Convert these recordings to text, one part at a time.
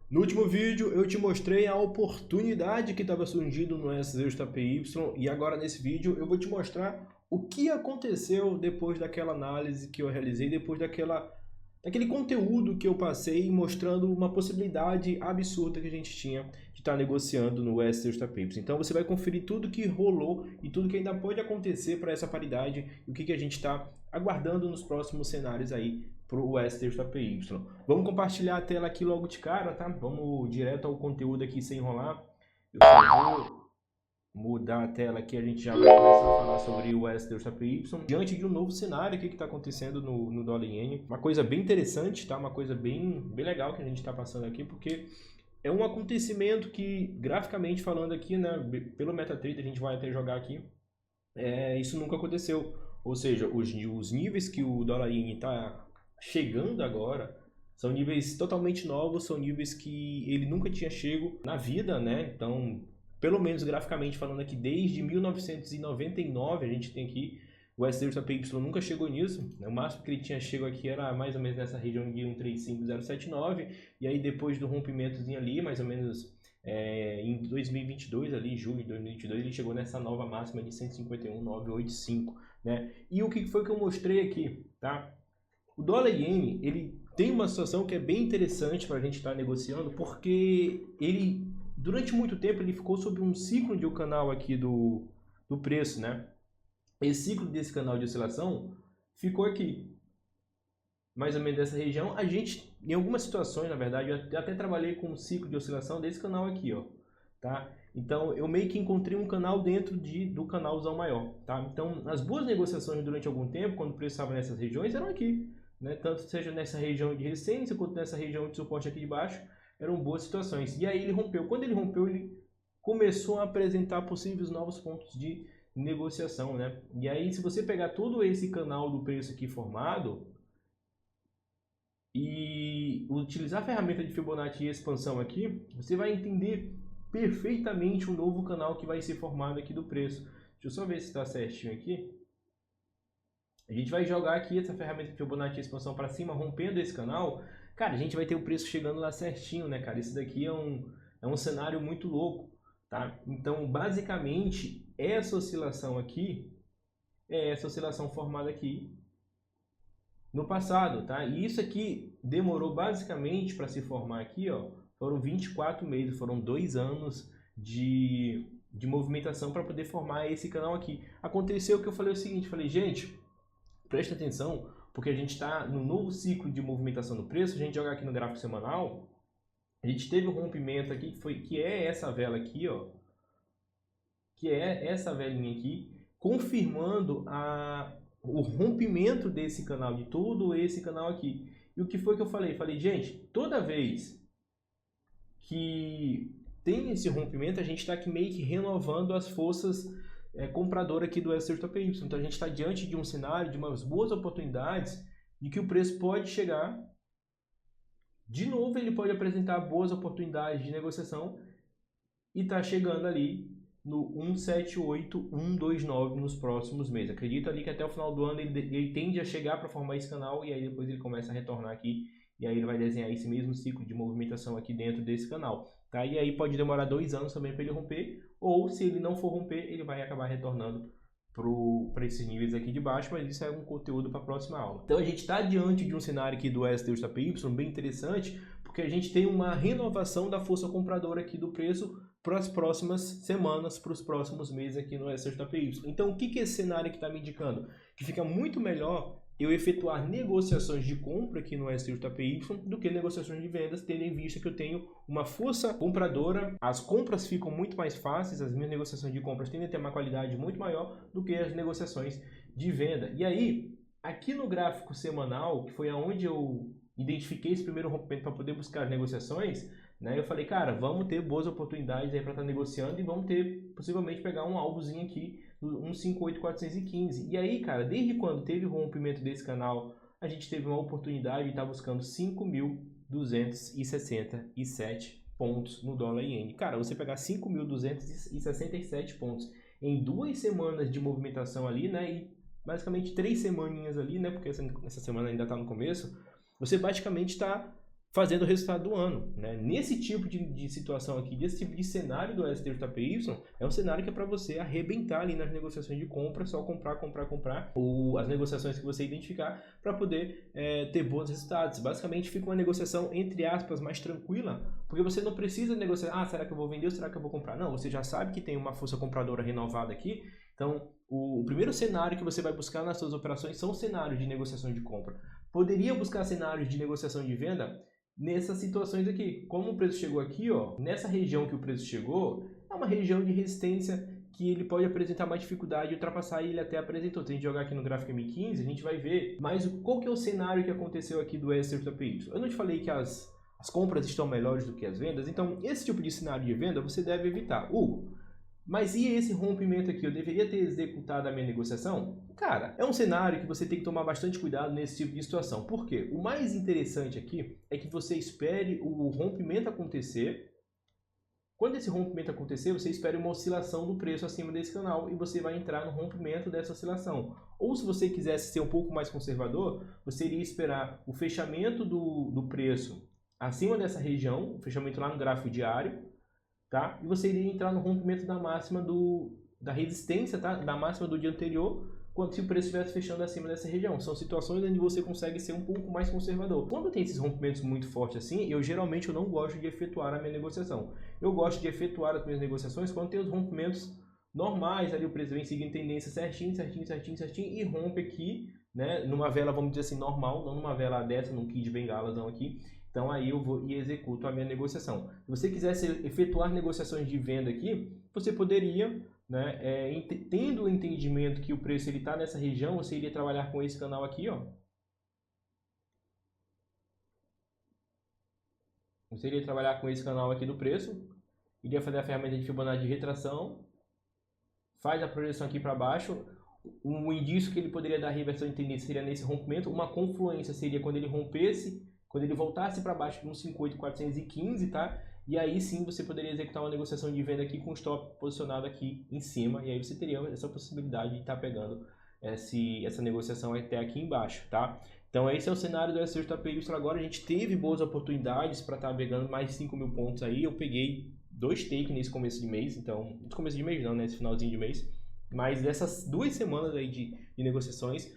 No último vídeo eu te mostrei a oportunidade que estava surgindo no SZJPY e agora nesse vídeo eu vou te mostrar o que aconteceu depois daquela análise que eu realizei, depois daquele conteúdo que eu passei mostrando uma possibilidade absurda que a gente tinha de estar negociando no SZJPY. Então você vai conferir tudo que rolou e tudo que ainda pode acontecer para essa paridade e o que a gente está aguardando nos próximos cenários aí para o STJPY. Vamos compartilhar a tela aqui logo de cara, tá? Vamos direto ao conteúdo aqui sem enrolar. Eu só vou mudar a tela aqui, a gente já vai começar a falar sobre o STJPY. Diante de um novo cenário aqui que está acontecendo no dólar iene. Uma coisa bem interessante, tá? Uma coisa bem legal que a gente está passando aqui, porque é um acontecimento que, graficamente falando aqui, né, pelo MetaTrader, a gente vai até jogar aqui, isso nunca aconteceu. Ou seja, os níveis que o dólar iene está chegando agora são níveis totalmente novos, são níveis que ele nunca tinha chego na vida, né? Então, pelo menos graficamente falando aqui, desde 1999 a gente tem aqui, o STJPY nunca chegou nisso, né? O máximo que ele tinha chegado aqui era mais ou menos nessa região de 135079, e aí depois do rompimentozinho ali, mais ou menos em 2022, ali, julho de 2022, ele chegou nessa nova máxima de 151,985, né? E o que foi que eu mostrei aqui, tá? O dólar iene, ele tem uma situação que é bem interessante para a gente estar negociando, porque ele, durante muito tempo, ele ficou sob um ciclo de um canal aqui do preço, né? Esse ciclo desse canal de oscilação ficou aqui, mais ou menos dessa região. A gente, em algumas situações, na verdade, eu até trabalhei com um ciclo de oscilação desse canal aqui, ó, tá? Então, eu meio que encontrei um canal dentro do canalzão maior, tá? Então, as boas negociações durante algum tempo, quando o preço estava nessas regiões, eram aqui, né? Tanto seja nessa região de resistência, quanto nessa região de suporte aqui de baixo, eram boas situações. E aí ele rompeu. Quando ele rompeu, ele começou a apresentar possíveis novos pontos de negociação, né? E aí, se você pegar todo esse canal do preço aqui formado e utilizar a ferramenta de Fibonacci e expansão aqui, você vai entender perfeitamente um novo canal que vai ser formado aqui do preço. Deixa eu só ver se está certinho aqui. A gente vai jogar aqui essa ferramenta de Fibonacci expansão para cima, rompendo esse canal. Cara, a gente vai ter o preço chegando lá certinho, né, cara? Isso daqui é um cenário muito louco, tá? Então, basicamente, essa oscilação aqui é essa oscilação formada aqui no passado, tá? E isso aqui demorou basicamente para se formar aqui, ó. Foram 24 meses, foram 2 anos de movimentação para poder formar esse canal aqui. Aconteceu que eu falei o seguinte, falei, gente, presta atenção, porque a gente está no novo ciclo de movimentação do preço. A gente joga aqui no gráfico semanal, a gente teve um rompimento aqui, que é essa vela aqui, ó, que é essa velinha aqui, confirmando o rompimento desse canal, de todo esse canal aqui. E o que foi que eu falei? Falei, gente, toda vez que tem esse rompimento, a gente está aqui meio que renovando as forças compradora aqui do STJPY. Então a gente está diante de um cenário, de umas boas oportunidades, de que o preço pode chegar, de novo ele pode apresentar boas oportunidades de negociação e está chegando ali no 178,129 nos próximos meses. Acredito ali que até o final do ano ele tende a chegar para formar esse canal e aí depois ele começa a retornar aqui e aí ele vai desenhar esse mesmo ciclo de movimentação aqui dentro desse canal, tá? E aí pode demorar 2 anos também para ele romper, ou se ele não for romper, ele vai acabar retornando para esses níveis aqui de baixo, mas isso é um conteúdo para a próxima aula. Então a gente está diante de um cenário aqui do STJPY bem interessante, porque a gente tem uma renovação da força compradora aqui do preço para as próximas semanas, para os próximos meses aqui no STJPY. Então o que esse cenário aqui está me indicando? Que fica muito melhor eu efetuar negociações de compra aqui no STJPY do que negociações de vendas, tendo em vista que eu tenho uma força compradora, as compras ficam muito mais fáceis, as minhas negociações de compras tendem a ter uma qualidade muito maior do que as negociações de venda. E aí, aqui no gráfico semanal, que foi aonde eu identifiquei esse primeiro rompimento para poder buscar as negociações, né, eu falei, cara, vamos ter boas oportunidades aí para estar negociando e vamos ter, possivelmente, pegar um alvozinho aqui, 158,415. E aí, cara, desde quando teve o rompimento desse canal, a gente teve uma oportunidade de estar buscando 5.267 pontos no dólar iene. Cara, você pegar 5.267 pontos em 2 semanas de movimentação ali, né, e basicamente 3 semaninhas ali, né, porque essa semana ainda está no começo, você basicamente está fazendo o resultado do ano, né? Nesse tipo de situação aqui, desse tipo de cenário do STJPY, é um cenário que é para você arrebentar ali nas negociações de compra, só comprar, ou as negociações que você identificar para poder ter bons resultados. Basicamente fica uma negociação, entre aspas, mais tranquila, porque você não precisa negociar, será que eu vou vender ou será que eu vou comprar? Não, você já sabe que tem uma força compradora renovada aqui, então o primeiro cenário que você vai buscar nas suas operações são cenários de negociação de compra. Poderia buscar cenários de negociação de venda nessas situações aqui. Como o preço chegou aqui, ó, nessa região que o preço chegou, é uma região de resistência que ele pode apresentar mais dificuldade de ultrapassar e ele até apresentou. Se a gente jogar aqui no gráfico M15, a gente vai ver, mas qual que é o cenário que aconteceu aqui do STJPY? Eu não te falei que as compras estão melhores do que as vendas, então esse tipo de cenário de venda você deve evitar. Mas e esse rompimento aqui? Eu deveria ter executado a minha negociação? Cara, é um cenário que você tem que tomar bastante cuidado nesse tipo de situação. Por quê? O mais interessante aqui é que você espere o rompimento acontecer. Quando esse rompimento acontecer, você espere uma oscilação do preço acima desse canal e você vai entrar no rompimento dessa oscilação. Ou se você quisesse ser um pouco mais conservador, você iria esperar o fechamento do preço acima dessa região, o fechamento lá no gráfico diário, tá? E você iria entrar no rompimento da máxima da resistência, tá? Da máxima do dia anterior, quando se o preço estivesse fechando acima dessa região. São situações onde você consegue ser um pouco mais conservador. Quando tem esses rompimentos muito fortes assim, eu geralmente não gosto de efetuar a minha negociação. Eu gosto de efetuar as minhas negociações quando tem os rompimentos normais, ali o preço vem seguindo tendência certinho e rompe aqui, né? Numa vela, vamos dizer assim, normal, não numa vela dessa, num kit de bengalas não aqui. Então aí eu vou e executo a minha negociação. Se você quisesse efetuar negociações de venda aqui, você poderia, né, tendo o entendimento que o preço está nessa região, você iria trabalhar com esse canal aqui, ó. Você iria trabalhar com esse canal aqui do preço, iria fazer a ferramenta de Fibonacci de retração, faz a projeção aqui para baixo. Um indício que ele poderia dar reversão de tendência seria nesse rompimento. Uma confluência seria quando ele rompesse, quando ele voltasse para baixo de 158,415, tá? E aí sim você poderia executar uma negociação de venda aqui com o stop posicionado aqui em cima. E aí você teria essa possibilidade de estar pegando essa negociação até aqui embaixo, tá? Então esse é o cenário do STJPY. Agora a gente teve boas oportunidades para estar pegando mais 5 mil pontos aí. Eu peguei 2 takes nesse começo de mês, então, no começo de mês não, né? Esse finalzinho de mês. Mas dessas 2 semanas aí de negociações,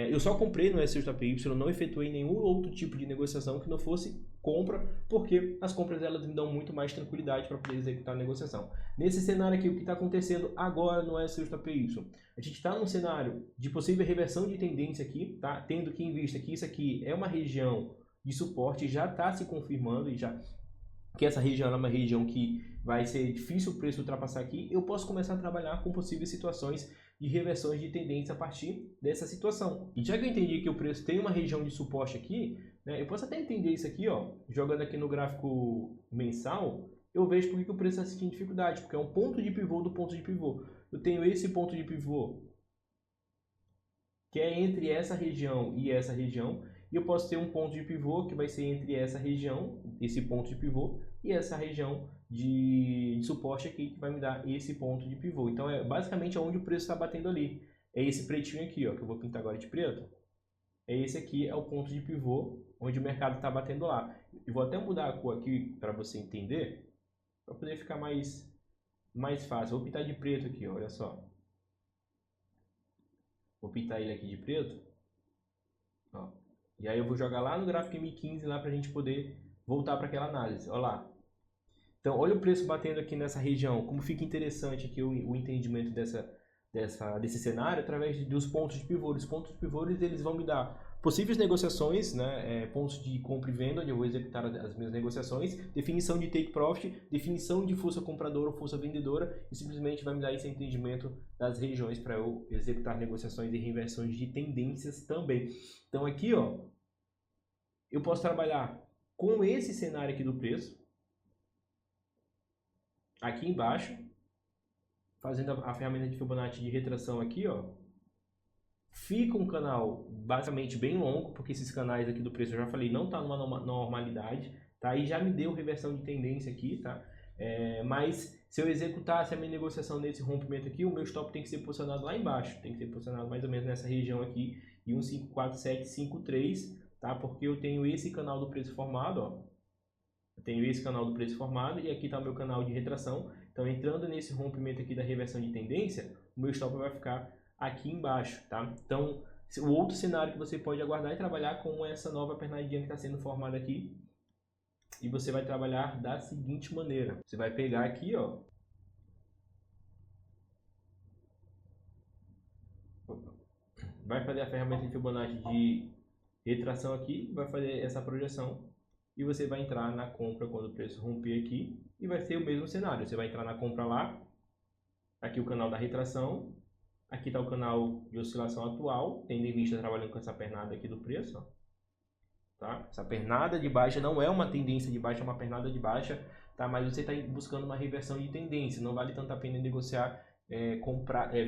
eu só comprei no STJPY, não efetuei nenhum outro tipo de negociação que não fosse compra, porque as compras elas me dão muito mais tranquilidade para poder executar a negociação. Nesse cenário aqui, o que está acontecendo agora no STJPY? A gente está num cenário de possível reversão de tendência aqui, tá? Tendo que em vista que isso aqui é uma região de suporte, já está se confirmando e já que essa região é uma região que vai ser difícil o preço ultrapassar aqui, eu posso começar a trabalhar com possíveis situações de reversões de tendência a partir dessa situação. E já que eu entendi que o preço tem uma região de suporte aqui, né, eu posso até entender isso aqui, ó, jogando aqui no gráfico mensal, eu vejo porque que o preço está sentindo dificuldade, porque é um ponto de pivô do ponto de pivô. Eu tenho esse ponto de pivô, que é entre essa região e essa região, e eu posso ter um ponto de pivô que vai ser entre essa região, esse ponto de pivô, e essa região de suporte aqui, que vai me dar esse ponto de pivô. Então, é basicamente onde o preço está batendo ali. É esse pretinho aqui, ó, que eu vou pintar agora de preto. Esse aqui é o ponto de pivô, onde o mercado está batendo lá. Eu vou até mudar a cor aqui para você entender, para poder ficar mais fácil. Vou pintar de preto aqui, ó, olha só. Vou pintar ele aqui de preto. Ó. E aí eu vou jogar lá no gráfico M15 lá para a gente poder voltar para aquela análise. Olha lá. Então, olha o preço batendo aqui nessa região. Como fica interessante aqui o entendimento desse cenário através dos pontos de pivô. Os pontos de pivô eles vão me dar possíveis negociações, né, pontos de compra e venda, onde eu vou executar as minhas negociações, definição de take profit, definição de força compradora ou força vendedora, e simplesmente vai me dar esse entendimento das regiões para eu executar negociações e reinversões de tendências também. Então aqui, ó, eu posso trabalhar com esse cenário aqui do preço, aqui embaixo, fazendo a ferramenta de Fibonacci de retração aqui, ó, fica um canal basicamente bem longo, porque esses canais aqui do preço, eu já falei, não está numa normalidade, tá? E já me deu reversão de tendência aqui, tá? Mas se eu executasse a minha negociação nesse rompimento aqui, o meu stop tem que ser posicionado lá embaixo, tem que ser posicionado mais ou menos nessa região aqui, e 154,753, tá? Porque eu tenho esse canal do preço formado, ó. Eu tenho esse canal do preço formado e aqui está o meu canal de retração. Então, entrando nesse rompimento aqui da reversão de tendência, o meu stop vai ficar aqui embaixo, tá? Então, o outro cenário que você pode aguardar é trabalhar com essa nova pernadinha que está sendo formada aqui. E você vai trabalhar da seguinte maneira. Você vai pegar aqui, ó. Vai fazer a ferramenta de Fibonacci de retração aqui, vai fazer essa projeção e você vai entrar na compra quando o preço romper aqui e vai ser o mesmo cenário. Você vai entrar na compra lá, aqui o canal da retração, aqui está o canal de oscilação atual, tendo em vista trabalhando com essa pernada aqui do preço, ó. Tá? Essa pernada de baixa não é uma tendência de baixa, é uma pernada de baixa, tá? Mas você está buscando uma reversão de tendência, não vale tanto a pena negociar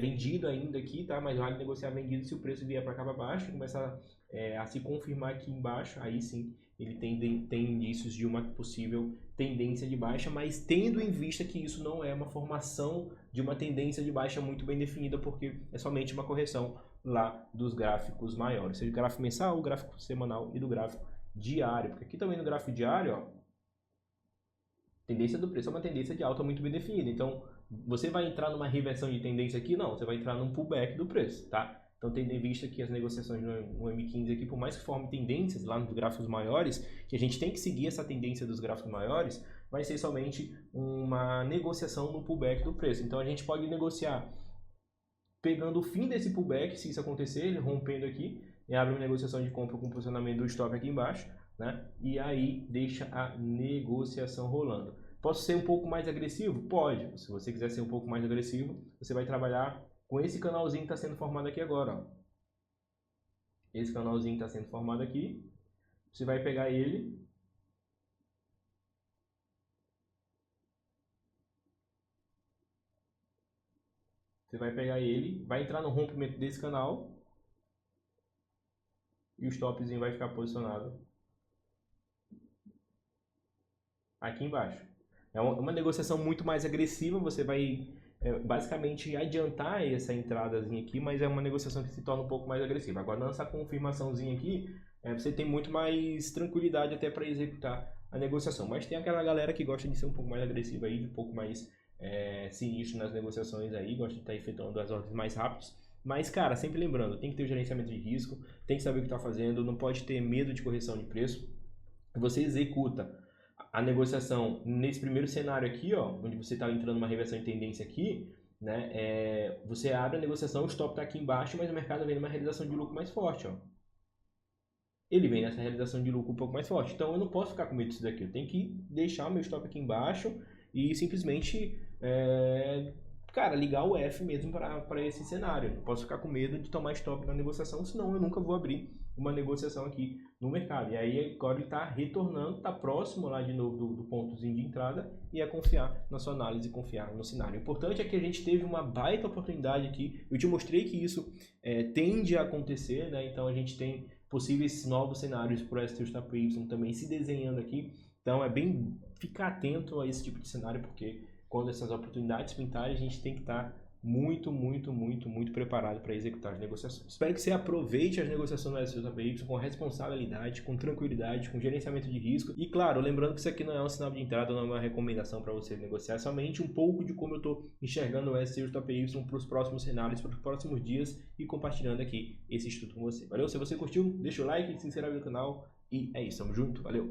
vendido ainda aqui, tá? Mas vale negociar vendido se o preço vier para cá para baixo, começar a se confirmar aqui embaixo, aí sim ele tem indícios de uma possível tendência de baixa, mas tendo em vista que isso não é uma formação de uma tendência de baixa muito bem definida, porque é somente uma correção lá dos gráficos maiores, seja o gráfico mensal, o gráfico semanal e do gráfico diário, porque aqui também no gráfico diário, ó, tendência do preço é uma tendência de alta muito bem definida, então você vai entrar numa reversão de tendência aqui? Não, você vai entrar num pullback do preço, tá? Então, tendo em vista que as negociações no M15 aqui, por mais que formem tendências lá nos gráficos maiores, que a gente tem que seguir essa tendência dos gráficos maiores, vai ser somente uma negociação no pullback do preço. Então, a gente pode negociar pegando o fim desse pullback, se isso acontecer, ele rompendo aqui, e abre uma negociação de compra com posicionamento do stop aqui embaixo, né? E aí deixa a negociação rolando. Posso ser um pouco mais agressivo? Pode. Se você quiser ser um pouco mais agressivo, você vai trabalhar com esse canalzinho que está sendo formado aqui agora, ó. Esse canalzinho está sendo formado aqui. Você vai pegar ele. Você vai pegar ele, vai entrar no rompimento desse canal. E o stopzinho vai ficar posicionado aqui embaixo. É uma negociação muito mais agressiva, você vai basicamente adiantar essa entradazinha aqui, mas é uma negociação que se torna um pouco mais agressiva. Agora, nessa confirmaçãozinha aqui, você tem muito mais tranquilidade até para executar a negociação. Mas tem aquela galera que gosta de ser um pouco mais agressiva aí, um pouco mais sinistro nas negociações aí, gosta de estar efetuando as ordens mais rápidas. Mas, cara, sempre lembrando, tem que ter o gerenciamento de risco, tem que saber o que está fazendo, não pode ter medo de correção de preço. Você executa a negociação nesse primeiro cenário aqui, ó, onde você está entrando numa reversão de tendência aqui, né, você abre a negociação, o stop está aqui embaixo, mas o mercado vem numa realização de lucro mais forte, ó. Ele vem nessa realização de lucro um pouco mais forte, então eu não posso ficar com medo disso daqui, eu tenho que deixar o meu stop aqui embaixo e simplesmente, cara, ligar o F mesmo para esse cenário. Eu não posso ficar com medo de tomar stop na negociação, senão eu nunca vou abrir uma negociação aqui no mercado. E aí agora ele está retornando, está próximo lá de novo do pontozinho de entrada e é confiar na sua análise, confiar no cenário. O importante é que a gente teve uma baita oportunidade aqui. Eu te mostrei que isso tende a acontecer, né? Então a gente tem possíveis novos cenários para o STY também se desenhando aqui. Então é bem ficar atento a esse tipo de cenário, porque quando essas oportunidades pintarem, a gente tem que estar muito preparado para executar as negociações. Espero que você aproveite as negociações no STY com responsabilidade, com tranquilidade, com gerenciamento de risco. E claro, lembrando que isso aqui não é um sinal de entrada, não é uma recomendação para você negociar, é somente um pouco de como eu estou enxergando o STY para os próximos cenários, para os próximos dias e compartilhando aqui esse estudo com você. Valeu? Se você curtiu, deixa o like, se inscreve no canal e é isso, tamo junto, valeu!